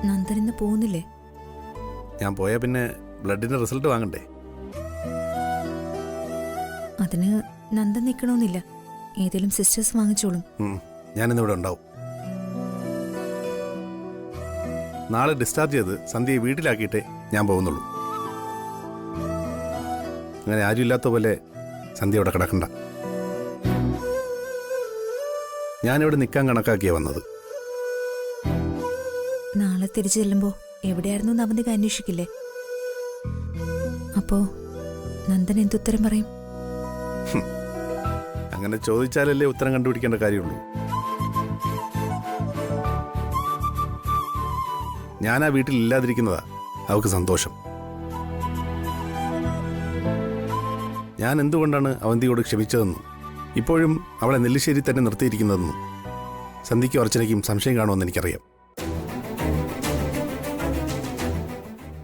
നന്ദൻ ഇന്ന് പോകുന്നില്ലേ? ഞാൻ പോയാൽ പിന്നെ ബ്ലഡിന്റെ റിസൾട്ട് വാങ്ങണ്ടേ? അതിന് നന്ദൻ നിൽക്കണമെന്നില്ല. ഏതെങ്കിലും സിസ്റ്റേഴ്സ് വാങ്ങിച്ചോളും. ഞാനിന്നിവിടെ ഉണ്ടാവും. നാളെ ഡിസ്ചാർജ് ചെയ്ത് സന്ധ്യയെ വീട്ടിലാക്കിയിട്ടേ ഞാൻ പോകുന്നുള്ളൂ. അങ്ങനെ ആരും ഇല്ലാത്ത പോലെ സന്ധ്യ ഇവിടെ കിടക്കണ്ട. ഞാനിവിടെ നിൽക്കാൻ കണക്കാക്കിയാ വന്നത്. നാളെ തിരിച്ചു ചെല്ലുമ്പോ എവിടെയായിരുന്നു എന്ന് അവന്തിക അന്വേഷിക്കില്ലേ? അപ്പോ നന്ദൻ എന്തുത്തരം പറയും? അങ്ങനെ ചോദിച്ചാലല്ലേ ഉത്തരം കണ്ടുപിടിക്കേണ്ട കാര്യമുള്ളൂ. ഞാൻ ആ വീട്ടിൽ ഇല്ലാതിരിക്കുന്നതാ അവൾക്ക് സന്തോഷം. ഞാൻ എന്തുകൊണ്ടാണ് അവന്തിയോട് ക്ഷമിച്ചതെന്നും ഇപ്പോഴും അവളെ നെല്ലിശ്ശേരി തന്നെ നിർത്തിയിരിക്കുന്നതെന്നും സന്ധ്യയ്ക്കും അർച്ചനയ്ക്കും സംശയം കാണുമെന്ന് എനിക്കറിയാം.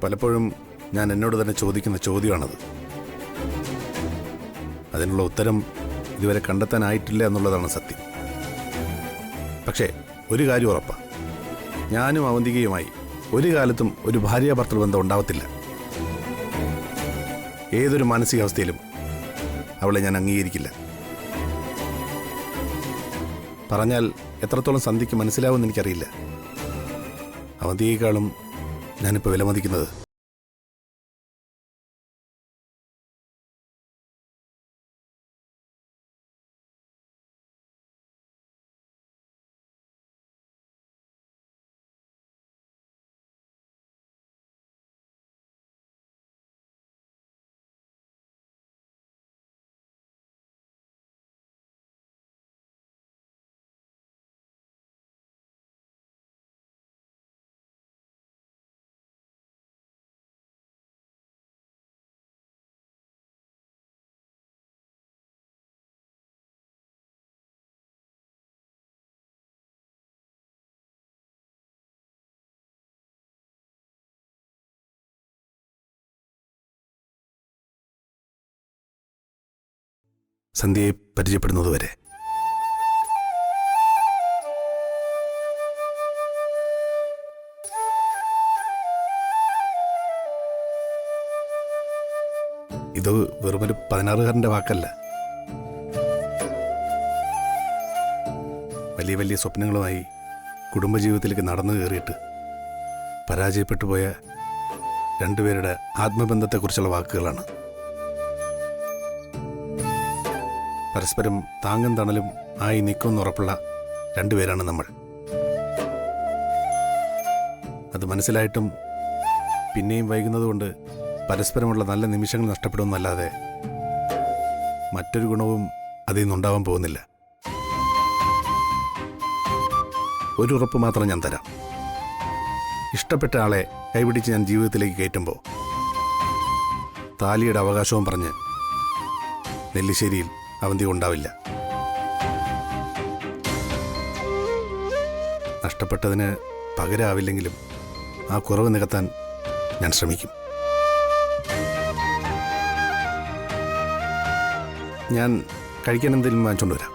പലപ്പോഴും ഞാൻ എന്നോട് തന്നെ ചോദിക്കുന്ന ചോദ്യമാണത്. അതിനുള്ള ഉത്തരം ഇതുവരെ കണ്ടെത്താനായിട്ടില്ല എന്നുള്ളതാണ് സത്യം. പക്ഷേ ഒരു കാര്യം ഉറപ്പാ, ഞാനും അവന്തികയുമായി ഒരു കാലത്തും ഒരു ഭാര്യാഭർത്തൃ ബന്ധം ഉണ്ടാവത്തില്ല. ഏതൊരു മാനസികാവസ്ഥയിലും അവളെ ഞാൻ അംഗീകരിക്കില്ല. പറഞ്ഞാൽ എത്രത്തോളം സന്ധ്യയ്ക്ക് മനസ്സിലാവുമെന്ന് എനിക്കറിയില്ല. അവന്തിയേക്കാളും ഞാനിപ്പോൾ വിലമതിക്കുന്നത് സന്ധ്യയെ പരിചയപ്പെടുന്നതുവരെ. ഇത് വെറുമൊരു 16കാരൻ്റെ വാക്കല്ല. വലിയ വലിയ സ്വപ്നങ്ങളുമായി കുടുംബജീവിതത്തിലേക്ക് നടന്നു കയറിയിട്ട് പരാജയപ്പെട്ടു പോയ രണ്ടുപേരുടെ ആത്മബന്ധത്തെക്കുറിച്ചുള്ള വാക്കുകളാണ്. പരസ്പരം താങ്ങും തണലും ആയി നിൽക്കുമെന്നുറപ്പുള്ള രണ്ടുപേരാണ് നമ്മൾ. അത് മനസ്സിലായിട്ടും പിന്നെയും വൈകുന്നതുകൊണ്ട് പരസ്പരമുള്ള നല്ല നിമിഷങ്ങൾ നഷ്ടപ്പെടുമെന്നല്ലാതെ മറ്റൊരു ഗുണവും അതിൽ നിന്നുണ്ടാവാൻ പോകുന്നില്ല. ഒരു ഉറപ്പ് മാത്രം ഞാൻ തരാം. ഇഷ്ടപ്പെട്ട ആളെ കൈപിടിച്ച് ഞാൻ ജീവിതത്തിലേക്ക് കയറ്റുമ്പോൾ താലിയുടെ അവകാശവും പറഞ്ഞ് നെല്ലിശ്ശേരിയിൽ അവന്തി ഉണ്ടാവില്ല. നഷ്ടപ്പെട്ടതിന് പകരാവില്ലെങ്കിലും ആ കുറവ് നികത്താൻ ഞാൻ ശ്രമിക്കും. ഞാൻ കഴിക്കാൻ എന്തെങ്കിലും വാങ്ങിച്ചുകൊണ്ട് വരാം.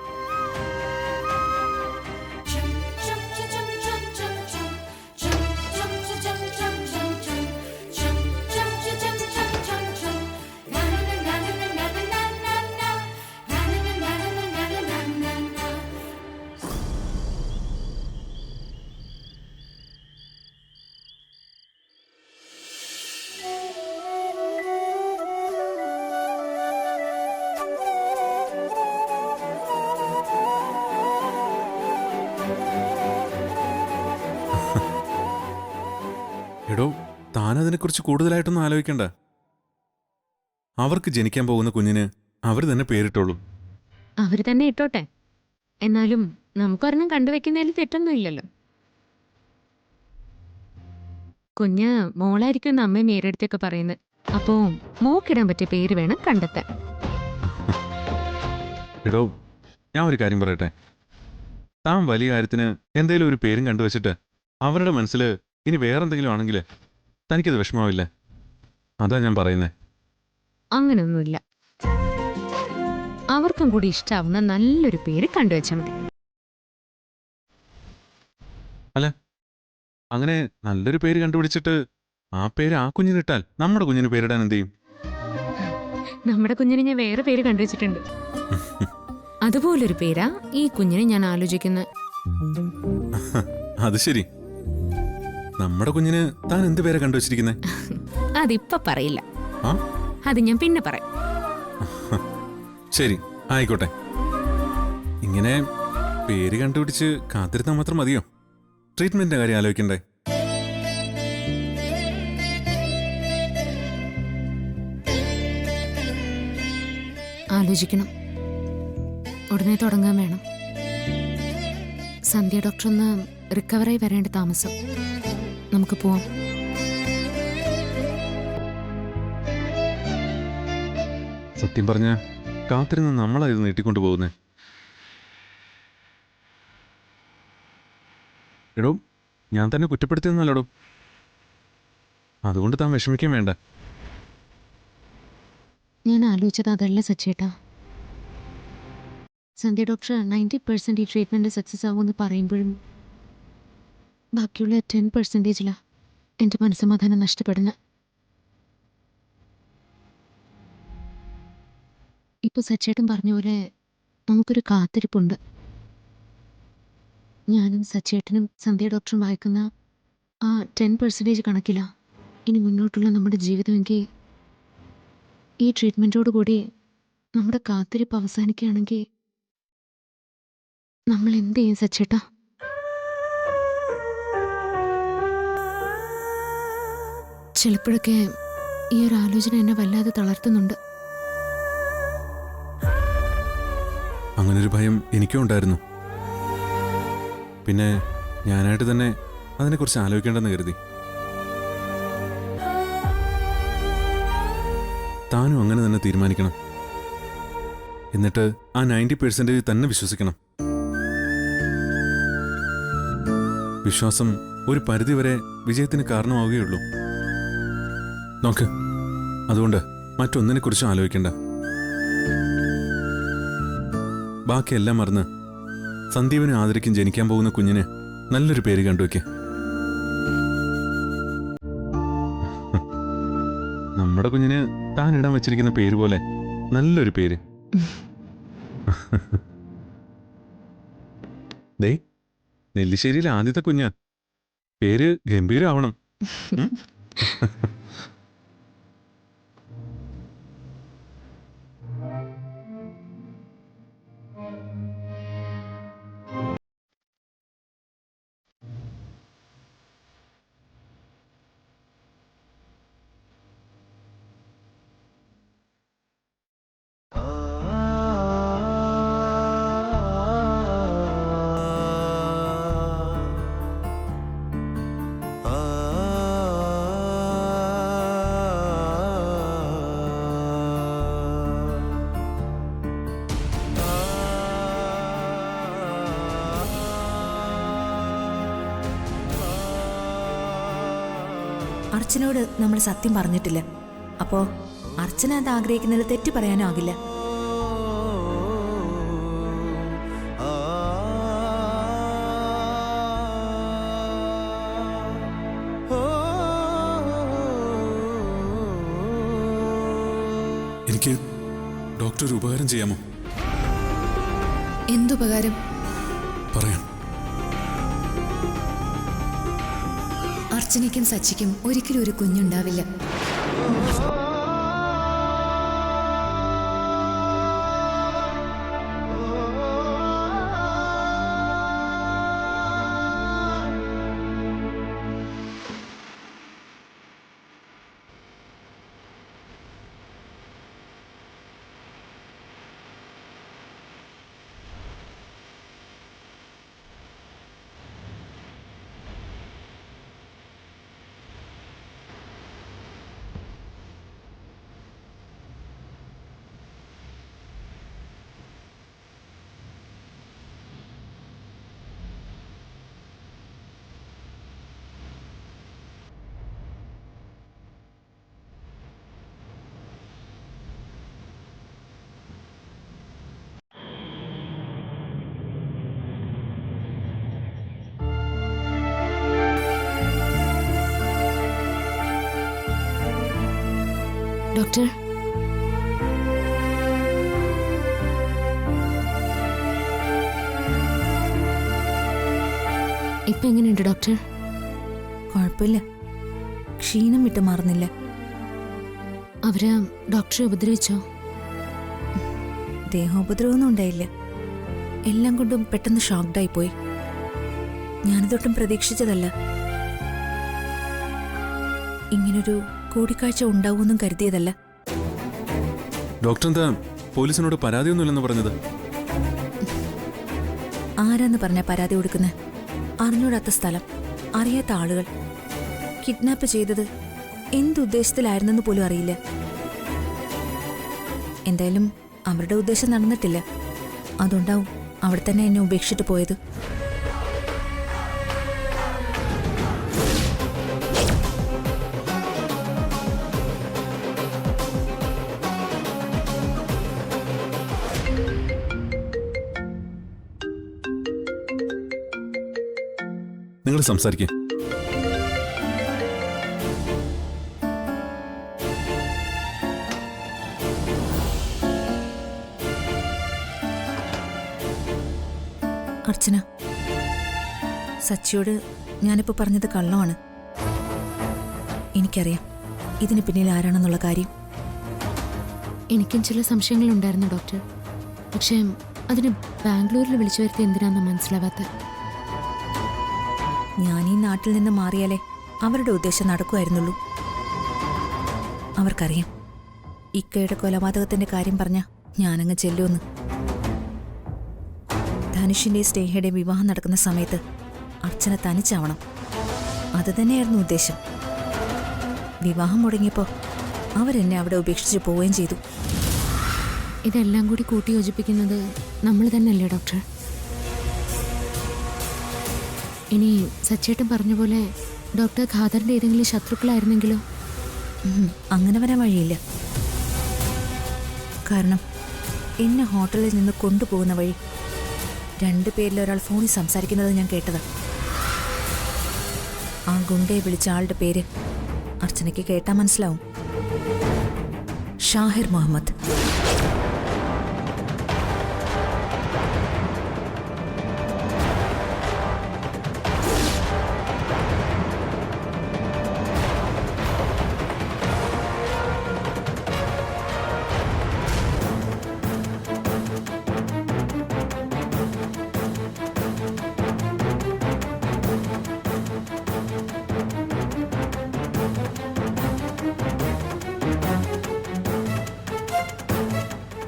എടോ, താനതിനെക്കുറിച്ച് കൂടുതലായിട്ടൊന്നും ആലോചിക്കണ്ട. അവർക്ക് ജനിക്കാൻ പോകുന്ന കുഞ്ഞിന് അവർ തന്നെ പേരിട്ടോളൂ. അവർ തന്നെ ഇട്ടോട്ടെ. എന്നാലും നമുക്കൊരെണ്ണം കണ്ടുവെക്കുന്നതിൽ തെറ്റൊന്നുമില്ലല്ലോ. കുഞ്ഞ് മോളായിരിക്കും എന്ന് അമ്മയും മേരെടുത്തൊക്കെ പറയുന്നത്. അപ്പോ മോക്കിടാൻ പറ്റിയ പേര് വേണം കണ്ടെത്താൻ. എടോ, ഞാൻ ഒരു കാര്യം പറയട്ടെ. താൻ വലിയ കാര്യത്തിന് എന്തെങ്കിലും ഒരു പേരും കണ്ടുവച്ചിട്ട് അവരുടെ മനസ്സിൽ ഇനി വേറെന്തെങ്കിലും ആണെങ്കിൽ തനിക്കത് വിഷമാവില്ലേ? അതാ ഞാൻ പറയുന്നേ. അങ്ങനൊന്നുമില്ല. അവർക്കും കൂടി ഇഷ്ടാവുന്ന നല്ലൊരു പേര് കണ്ടുവച്ചാൽ മതി. അല്ല, അങ്ങനെ നല്ലൊരു പേര് കണ്ടുപിടിച്ചിട്ട് ആ പേര് ആ കുഞ്ഞിനിട്ടാൽ നമ്മുടെ കുഞ്ഞിന് പേരിടാൻ എന്ത് ചെയ്യും? നമ്മുടെ കുഞ്ഞിന് ഞാൻ വേറെ പേര് കണ്ടുവച്ചിട്ടുണ്ട്. അതുപോലൊരു പേരാ ഈ കുഞ്ഞിനെ ഞാൻ ആലോചിക്കുന്നത്. അത് ശരി. നമ്മുടെ കുഞ്ഞിന് താൻ എന്ത് പേരാ കണ്ടുവച്ചിരിക്കുന്നത്? അതിപ്പ പറയില്ല, ആ അത് ഞാൻ പിന്നെ പറയാം. ശരി, ആയിക്കോട്ടെ. ഇങ്ങനെ പേര് കണ്ടുപിടിച്ച് കാത്തിരുന്നാൽ മാത്രം മതിയോ? ട്രീറ്റ്മെന്റിന്റെ കാര്യം ആലോചിക്കണ്ടേ? ആലോചിക്കണം. ഉടനെ തുടങ്ങാൻ വേണം. സന്ധ്യ ഡോക്ടർ ഒന്ന് റിക്കവറായി വരേണ്ട താമസം. നമുക്ക് പോവാം. സത്യം പറഞ്ഞ കാത്തിരുന്ന് നമ്മളാ ഇത് നീട്ടിക്കൊണ്ടു പോകുന്നേ. എടോ, ഞാൻ തന്നെ കുറ്റപ്പെടുത്തിയെന്നല്ലോടോ. അതുകൊണ്ട് താൻ വിഷമിക്കാൻ വേണ്ട. ഞാൻ ആലോചിച്ചത് അതല്ല സച്ചേട്ടാ. സന്ധ്യ ഡോക്ടർ 90% ഈ ട്രീറ്റ്മെന്റ് സക്സസ് ആവുമെന്ന് പറയുമ്പോഴും ബാക്കിയുള്ള 10%-ലാ എൻ്റെ മനസ്സമാധാനം നഷ്ടപ്പെടുന്നത്. ഇപ്പൊ സച്ചേട്ടൻ പറഞ്ഞ പോലെ നമുക്കൊരു കാത്തിരിപ്പുണ്ട്. ഞാനും സച്ചേട്ടനും സന്ധ്യ ഡോക്ടറും വായിക്കുന്ന ആ 10% കണക്കില്ല ഇനി മുന്നോട്ടുള്ള നമ്മുടെ ജീവിതമെങ്കിൽ ഈ ട്രീറ്റ്മെൻറ്റോട് കൂടി നമ്മുടെ കാത്തിരിപ്പ് അവസാനിക്കുകയാണെങ്കിൽ നമ്മൾ എന്ത് ചെയ്യും സച്ചേട്ടാ? ചിലപ്പോഴൊക്കെ ഈ ഒരു ആലോചന എന്നെ വല്ലാതെ തളർത്തുന്നുണ്ട്. അങ്ങനൊരു ഭയം എനിക്കും ഉണ്ടായിരുന്നു. പിന്നെ ഞാനായിട്ട് തന്നെ അതിനെക്കുറിച്ച് ആലോചിക്കേണ്ടെന്ന് കരുതി. താനും അങ്ങനെ തന്നെ തീരുമാനിക്കണം. എന്നിട്ട് ആ 90% തന്നെ വിശ്വസിക്കണം. വിശ്വാസം ഒരു പരിധിവരെ വിജയത്തിന് കാരണമാവുകയുള്ളൂ. നോക്ക്, അതുകൊണ്ട് മറ്റൊന്നിനെക്കുറിച്ചും ആലോചിക്കണ്ട. ബാക്കിയെല്ലാം മറന്ന് സന്ദീപിനും ആദരിക്കും ജനിക്കാൻ പോകുന്ന കുഞ്ഞിന് നല്ലൊരു പേര് കണ്ടുവയ്ക്ക്. നമ്മുടെ കുഞ്ഞിന് താൻ ഇടാൻ വെച്ചിരിക്കുന്ന പേര് പോലെ നല്ലൊരു പേര്. ദേ, നെല്ലിശ്ശേരിയിലെ ആദ്യത്തെ കുഞ്ഞാ. പേര് ഗംഭീരമാവണം. അർച്ചനയോട് നമ്മൾ സത്യം പറഞ്ഞിട്ടില്ല. അപ്പോ അർച്ചന അത് ആഗ്രഹിക്കുന്നത് തെറ്റ് പറയാനും ആകില്ല. എനിക്ക് ഡോക്ടർ ഒരു ഉപകാരം ചെയ്യാമോ? എന്തുപകാരം? പറയാം. അർച്ചനയ്ക്കും സച്ചിക്കും ഒരിക്കലും ഒരു കുഞ്ഞുണ്ടാവില്ല. ഡോക്ടർ, ഇപ്പൊ എങ്ങനെയുണ്ട് ഡോക്ടർ? കുഴപ്പമില്ല, ക്ഷീണം വിട്ട് മാറുന്നില്ല. അവര് ഡോക്ടറെ ഉപദ്രവിച്ചോ? ദേഹോപദ്രവമൊന്നും ഉണ്ടായില്ല. എല്ലാം കൊണ്ടും പെട്ടെന്ന് ഷോക്ക്ഡായി പോയി. ഞാനിതൊട്ടും പ്രതീക്ഷിച്ചതല്ല. ഇങ്ങനൊരു കൂടിക്കാഴ്ച ഉണ്ടാവുമെന്നും കരുതിയതല്ല. ഡോക്ടർ എന്താ പോലീസിനോട് പരാതിയൊന്നുമില്ലെന്ന് പറഞ്ഞത്? ആരാന്ന് പറഞ്ഞ പരാതി കൊടുക്കുന്നത്? അറിഞ്ഞൂടാത്ത സ്ഥലം, അറിയാത്ത ആളുകൾ, കിഡ്നാപ്പ് ചെയ്തത് എന്തുദ്ദേശത്തിലായിരുന്നെന്ന് പോലും അറിയില്ല. എന്തായാലും അവരുടെ ഉദ്ദേശം നടന്നിട്ടില്ല. അതുകൊണ്ടാവും അവിടെ തന്നെ എന്നെ ഉപേക്ഷിച്ചിട്ട് പോയത്. നിങ്ങൾ സംസാരിക്കേ. അർച്ചന, സച്ചിയോട് ഞാനിപ്പോൾ പറഞ്ഞത് കള്ളമാണ്. എനിക്കറിയാം ഇതിന് പിന്നിൽ ആരാണെന്നുള്ള കാര്യം. എനിക്കും ചില സംശയങ്ങളുണ്ടായിരുന്നു ഡോക്ടർ. പക്ഷേ അതിന് ബാംഗ്ലൂരിൽ വിളിച്ചു വരുത്തി എന്തിനാണെന്ന് മനസ്സിലാവാത്ത. ഞാൻ ഈ നാട്ടിൽ നിന്ന് മാറിയാലേ അവരുടെ ഉദ്ദേശം നടക്കുമായിരുന്നുള്ളൂ. അവർക്കറിയാം ഇക്കയുടെ കൊലപാതകത്തിന്റെ കാര്യം പറഞ്ഞ ഞാനങ്ങ് ചെല്ലുമെന്ന്. ധനുഷിന്റെ സ്നേഹയുടെ വിവാഹം നടക്കുന്ന സമയത്ത് അർച്ചന തനിച്ചാവണം. അത് തന്നെയായിരുന്നു ഉദ്ദേശം. വിവാഹം മുടങ്ങിയപ്പോൾ അവരെന്നെ അവിടെ ഉപേക്ഷിച്ച് പോവുകയും ചെയ്തു. ഇതെല്ലാം കൂടി കൂട്ടി യോജിപ്പിക്കുന്നത് നമ്മൾ തന്നെയല്ലേ ഡോക്ടർ? ഇനി സച്ചേട്ടൻ പറഞ്ഞ പോലെ ഡോക്ടർ ഖാദറിന്റെ ഏതെങ്കിലും ശത്രുക്കളായിരുന്നെങ്കിലോ? അങ്ങനെ വരാൻ വഴിയില്ല. കാരണം എന്നെ ഹോട്ടലിൽ നിന്ന് കൊണ്ടുപോകുന്ന വഴി 2 പേരിൽ ഒരാൾ ഫോണിൽ സംസാരിക്കുന്നത് ഞാൻ കേട്ടതാ. ആ ഗുണ്ടയെ വിളിച്ച ആളുടെ പേര് അർച്ചനയ്ക്ക് കേട്ടാ മനസ്സിലാവും. ഷാഹിർ മുഹമ്മദ്.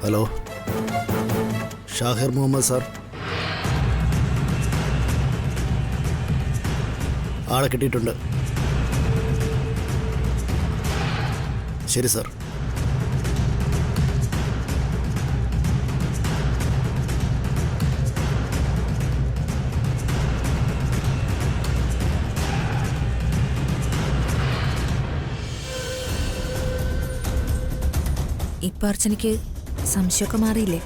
Hello, Shahir Muhammad sir. ആളെ കിട്ടിയിട്ടുണ്ട്. ശരി സാർ. ഇപ്പൊ അർച്ചനയ്ക്ക് സംശയമൊക്കെ മാറിയില്ലേ?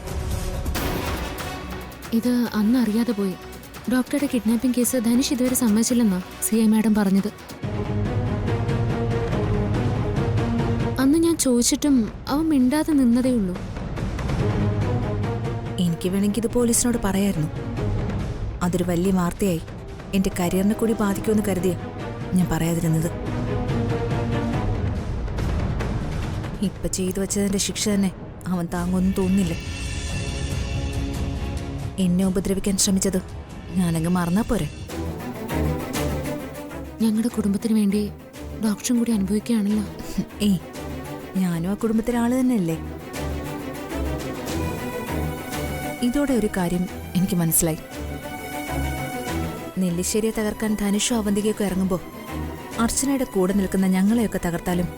ഇത് അന്ന് അറിയാതെ പോയി. ഡോക്ടറുടെ കിഡ്നാപ്പിംഗ് കേസ് ധനുഷ് ഇതുവരെ സമ്മതിച്ചില്ലെന്നാ CI മാഡം പറഞ്ഞത്. അന്ന് ഞാൻ ചോദിച്ചിട്ടും അവൻ മിണ്ടാതെ നിന്നതേ ഉള്ളൂ. എനിക്ക് വേണമെങ്കിൽ ഇത് പോലീസിനോട് പറയായിരുന്നു. അതൊരു വലിയ വാർത്തയായി എന്റെ കരിയറിനെ കൂടി ബാധിക്കുമെന്ന് കരുതിയ ഞാൻ പറയാതിരുന്നത്. ഇപ്പൊ ചെയ്തു വെച്ചതിന്റെ ശിക്ഷ തന്നെ അവൻ താങ്ങൊന്നും തോന്നുന്നില്ല. എന്നെ ഉപദ്രവിക്കാൻ ശ്രമിച്ചത് ഞാനങ്ങ് മറന്നാ പോരെ. ഞങ്ങളുടെ കുടുംബത്തിന് വേണ്ടി ഡോക്ടറും കൂടി അനുഭവിക്കുകയാണല്ലോ. ഏയ്, ഞാനും ആ കുടുംബത്തിലെ ആള് തന്നെയല്ലേ. ഇതോടെ ഒരു കാര്യം എനിക്ക് മനസ്സിലായി. നെല്ലിശ്ശേരിയെ തകർക്കാൻ ധനുഷോ അവന്തികയൊക്കെ ഇറങ്ങുമ്പോൾ അർച്ചനയുടെ കൂടെ നിൽക്കുന്ന ഞങ്ങളെയൊക്കെ തകർത്താലും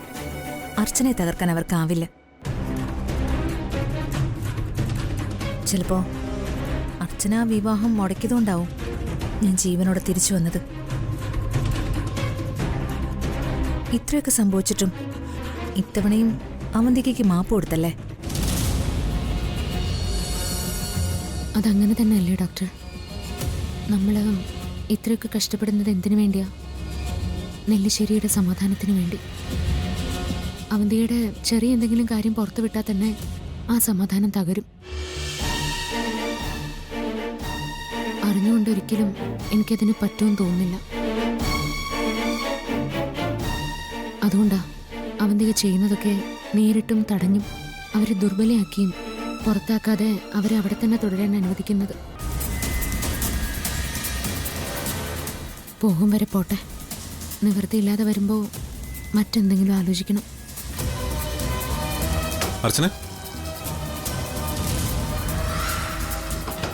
അർച്ചനയെ തകർക്കാൻ അവർക്കാവില്ല. ചിലപ്പോ അർച്ചന ആ വിവാഹം മുടക്കിയതുകൊണ്ടാവും ഞാൻ ജീവനോടെ തിരിച്ചു വന്നത്. ഇത്രയൊക്കെ സംഭവിച്ചിട്ടും ഇത്തവണയും അവന്തികയ്ക്ക് മാപ്പ് കൊടുത്തല്ലേ? അതങ്ങനെ തന്നെയല്ലേ ഡോക്ടർ? നമ്മൾ ഇത്രയൊക്കെ കഷ്ടപ്പെടുന്നത് എന്തിനു വേണ്ടിയാ? നെല്ലിശ്ശേരിയുടെ സമാധാനത്തിന് വേണ്ടി. അവന്തിയുടെ ചെറിയ എന്തെങ്കിലും കാര്യം പുറത്തു വിട്ടാൽ തന്നെ ആ സമാധാനം തകരും. അറിഞ്ഞുകൊണ്ടൊരിക്കലും എനിക്കതിന് പറ്റുമെന്ന് തോന്നുന്നില്ല. അതുകൊണ്ടാ അവന്തിക ചെയ്യുന്നതൊക്കെ നേരിട്ടും തടഞ്ഞും അവരെ ദുർബലയാക്കിയും പുറത്താക്കാതെ അവരെ അവിടെ തന്നെ തുടരാൻ അനുവദിക്കുന്നത്. പോകും വരെ പോട്ടെ. നിവൃത്തിയില്ലാതെ വരുമ്പോൾ മറ്റെന്തെങ്കിലും ആലോചിക്കണം. അർച്ചന,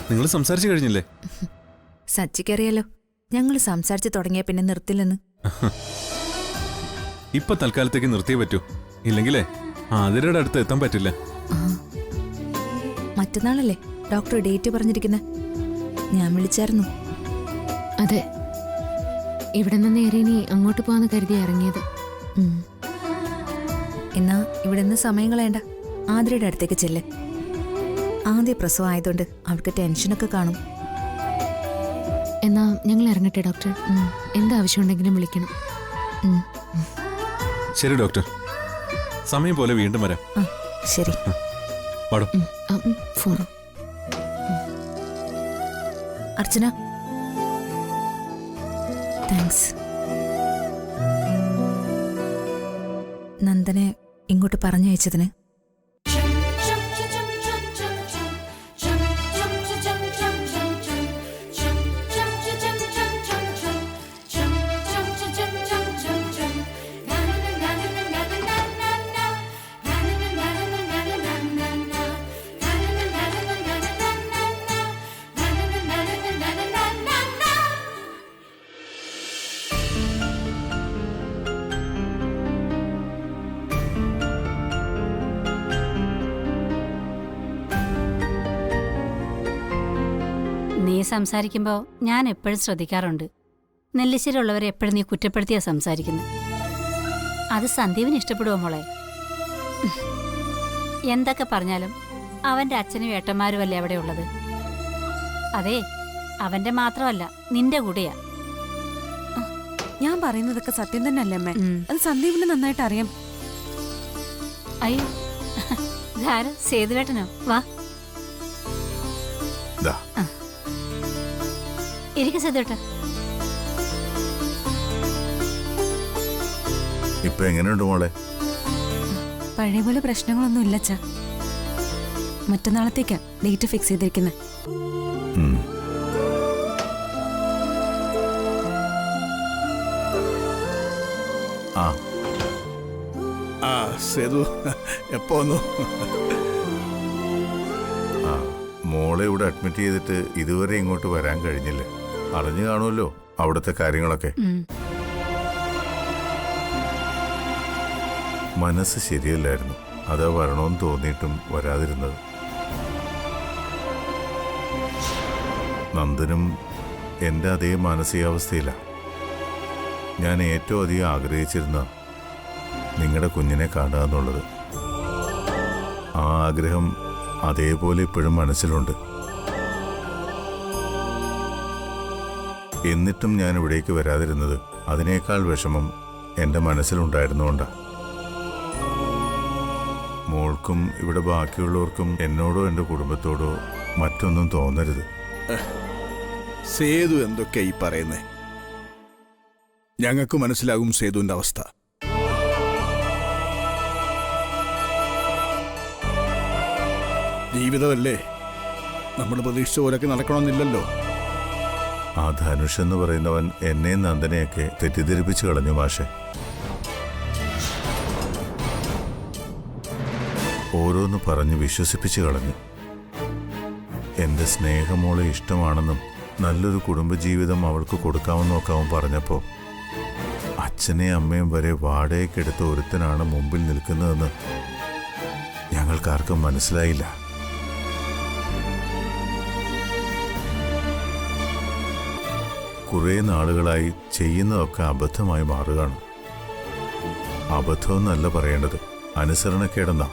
നിങ്ങൾ സംസാരിച്ചു കഴിഞ്ഞില്ലേ? സച്ചിക്കറിയാലോ ഞങ്ങൾ സംസാരിച്ച് തുടങ്ങിയ പിന്നെ നിർത്തില്ലെന്ന്. ഇപ്പൊ തൽക്കാലത്തേക്ക് നിർത്തിയേ പറ്റൂ. ഇല്ലെങ്കിലേ ആതിരയുടെ അടുത്ത് എത്താൻ പറ്റില്ല. ആ, മറ്റന്നാളല്ലേ ഡോക്ടർ ഡേറ്റ് പറഞ്ഞിരിക്കുന്നത്? ഞാൻ വിളിച്ചായിരുന്നു. അതെ, ഇവിടെ നിന്ന് നേരെ ഇനി അങ്ങോട്ട് പോകാന്ന് കരുതി ഇറങ്ങിയത്. എന്നാ ഇവിടെ നിന്ന് സമയം കളയണ്ട, ആതിരയുടെ അടുത്തേക്ക് ചെല്ല്. ആദ്യ പ്രസവം ആയതുകൊണ്ട് അവൾക്ക് ടെൻഷനൊക്കെ കാണും. എന്നാ ഞങ്ങൾ ഇറങ്ങട്ടെ ഡോക്ടർ. എന്താവശ്യമുണ്ടെങ്കിലും വിളിക്കണം. ശരി ഡോക്ടർ, സമയം പോലെ വീണ്ടും വരാം. ആ ശരി. പാടോ. ഫോൺ. അർച്ചന, താങ്ക്സ്. നന്ദനെ ഇങ്ങോട്ട് പറഞ്ഞയച്ചതിന്. നീ സംസാരിക്കുമ്പോൾ ഞാൻ എപ്പോഴും ശ്രദ്ധിക്കാറുണ്ട്. നെല്ലിശ്ശേരിയുള്ളവരെ എപ്പോഴും നീ കുറ്റപ്പെടുത്തിയാ സംസാരിക്കുന്നത്. അത് സന്ദീപിന് ഇഷ്ടപ്പെടുമോ മോളെ? എന്തൊക്കെ പറഞ്ഞാലും അവൻ്റെ അച്ഛനും ഏട്ടന്മാരും അല്ലേ അവിടെ ഉള്ളത്. അതെ, അവൻ്റെ മാത്രമല്ല നിന്റെ കൂടെയാ. ഞാൻ പറയുന്നതൊക്കെ സത്യം തന്നെ അല്ലേ അമ്മേ? അത് സന്ദീപിന് നന്നായിട്ട് അറിയാം. അയ്യോ, ധാര സേതുവേട്ടനോ? വാ ഇരിക്ക സേതുവേട്ട. ഇപ്പൊ എങ്ങനെയുണ്ട് മോളെ? പഴയ പോലെ പ്രശ്നങ്ങളൊന്നും ഇല്ലച്ചാ. മറ്റന്നാളത്തേക്കാ ഡേറ്റ് ഫിക്സ് ചെയ്തിരിക്കുന്നത്. സേതു എപ്പോ വന്നു? മോളെ ഇവിടെ അഡ്മിറ്റ് ചെയ്തിട്ട് ഇതുവരെ ഇങ്ങോട്ട് വരാൻ കഴിഞ്ഞില്ല. അറിഞ്ഞു കാണുമല്ലോ അവിടുത്തെ കാര്യങ്ങളൊക്കെ. മനസ്സ് ശരിയല്ലായിരുന്നു, അതാ വരണമെന്ന് തോന്നിയിട്ടും വരാതിരുന്നത്. നന്ദനും എൻ്റെ അതേ മാനസികാവസ്ഥയിലാണ്. ഞാൻ ഏറ്റവും അധികം ആഗ്രഹിച്ചിരുന്ന നിങ്ങളുടെ കുഞ്ഞിനെ കാണുക എന്നുള്ളത്. ആ ആഗ്രഹം അതേപോലെ ഇപ്പോഴും മനസ്സിലുണ്ട്. എന്നിട്ടും ഞാൻ ഇവിടേക്ക് വരാതിരുന്നത് അതിനേക്കാൾ വിഷമം എൻ്റെ മനസ്സിലുണ്ടായിരുന്നുകൊണ്ടാണ്. മോൾക്കും ഇവിടെ ബാക്കിയുള്ളവർക്കും എന്നോടോ എൻ്റെ കുടുംബത്തോടോ മറ്റൊന്നും തോന്നരുത്. സേതു എന്തൊക്കെയാ ഈ പറയുന്നേ? ഞങ്ങൾക്ക് മനസ്സിലാകും സേതുവിന്റെ അവസ്ഥ. ജീവിതമല്ലേ, നമ്മൾ പ്രതീക്ഷിച്ച പോലൊക്കെ നടക്കണമെന്നില്ലല്ലോ. ആ ധനുഷ് എന്ന് പറയുന്നവൻ എന്നെയും നന്ദനെയൊക്കെ തെറ്റിദ്ധരിപ്പിച്ചു കളഞ്ഞു മാഷെ. ഓരോന്ന് പറഞ്ഞ് വിശ്വസിപ്പിച്ചു കളഞ്ഞു. എൻ്റെ സ്നേഹമോളെ ഇഷ്ടമാണെന്നും നല്ലൊരു കുടുംബജീവിതം അവൾക്ക് കൊടുക്കാമെന്നൊക്കെ അവൻ പറഞ്ഞപ്പോൾ അച്ഛനെയും അമ്മയും വരെ വാടകയ്ക്കെടുത്ത ഒരുത്തനാണ് മുമ്പിൽ നിൽക്കുന്നതെന്ന് ഞങ്ങൾക്കാർക്കും മനസ്സിലായില്ല. കുറേ നാളുകളായി ചെയ്യുന്നതൊക്കെ അബദ്ധമായി മാറുകയാണ്. അബദ്ധമെന്നല്ല പറയേണ്ടത്, അനുസരണക്കേടെന്നാ.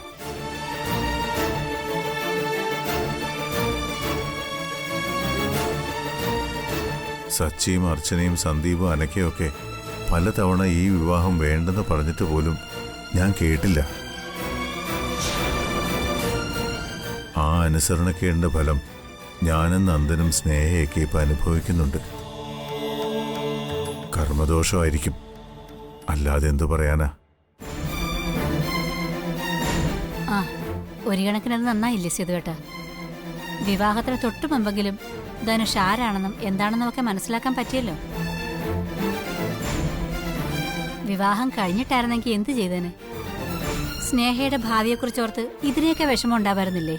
സച്ചിയും അർച്ചനയും സന്ദീപും അനക്കയൊക്കെ പലതവണ ഈ വിവാഹം വേണ്ടെന്ന് പറഞ്ഞിട്ട് പോലും ഞാൻ കേട്ടില്ല. ആ അനുസരണക്കേണ്ട ഫലം ഞാനും നന്ദനും സ്നേഹയൊക്കെ ഇപ്പം അനുഭവിക്കുന്നുണ്ട്. കർമ്മദോഷമായിരിക്കും, അല്ലാതെ എന്തു പറയാനാ? ആ ഒരു കണക്കിനത് നന്നായില്ലേ സേതുവേട്ടാ. വിവാഹത്തിന് തൊട്ടു മുമ്പെങ്കിലും ധനുഷ് ആരാണെന്നും എന്താണെന്നും ഒക്കെ മനസ്സിലാക്കാൻ പറ്റിയല്ലോ. വിവാഹം കഴിഞ്ഞിട്ടായിരുന്നെങ്കിൽ എന്ത് ചെയ്തേനെ? സ്നേഹയുടെ ഭാവിയെക്കുറിച്ചോർത്ത് ഇതിനെയൊക്കെ വിഷമം ഉണ്ടാവായിരുന്നില്ലേ?